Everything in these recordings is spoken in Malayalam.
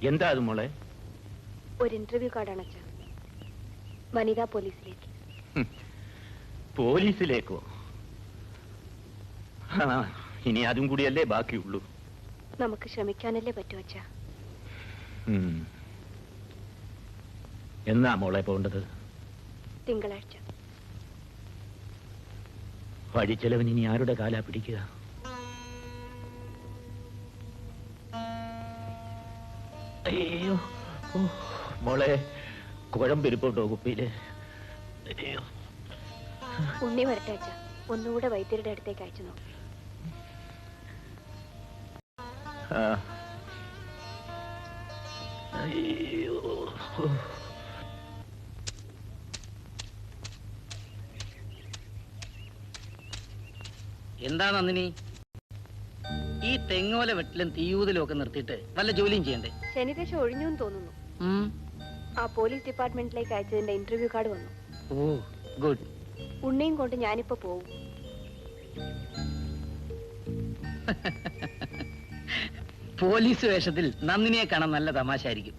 എന്താ അത് മോളെ? ഒരു ഇന്റർവ്യൂ കാർഡാണ് അച്ഛാ. വനിതാ പോലീസിലേക്ക്. പോലീസിലേക്കോ? ഇനി അതും കൂടിയല്ലേ ബാക്കിയുള്ളൂ. നമുക്ക് ശ്രമിക്കാനല്ലേ പറ്റൂ അച്ഛാ. എന്നാ മോളെ പോണ്ടത്? തിങ്കളാഴ്ച. വഴിച്ചെലവിന് ഇനി ആരുടെ കാലാ പിടിക്കുക? അയ്യോ മോളെ, കുഴമ്പിരിപ്പോട്ടോ കുപ്പിയില്. അയ്യോ. ഉണ്ണി വരട്ടെ അച്ഛാ, ഒന്നുകൂടെ വൈദ്യരുടെ അടുത്തേക്ക് അയച്ചു നോക്കും. അയ്യോ. എന്താ നന്ദിനി, ഈ തെങ്ങോല വെട്ടിലും തീയൂതലും ഒക്കെ നിർത്തിയിട്ട് വല്ല ജോലിയും ചെയ്യണ്ടേ? ശനിദശ ഒഴിഞ്ഞു തോന്നുന്നു. ആ പോലീസ് ഡിപ്പാർട്ട്മെന്റിലേക്ക് അയച്ചതിന്റെ ഇന്റർവ്യൂ കാർഡ് വന്നു. ഓ ഗുഡ്. ഉണ്ണിയും കൊണ്ട് ഞാനിപ്പോ പോവും. പോലീസ് വേഷത്തിൽ നന്ദിനിയെ കാണാൻ നല്ല തമാശ ആയിരിക്കും.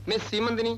മിസ് സീമന്തിനി,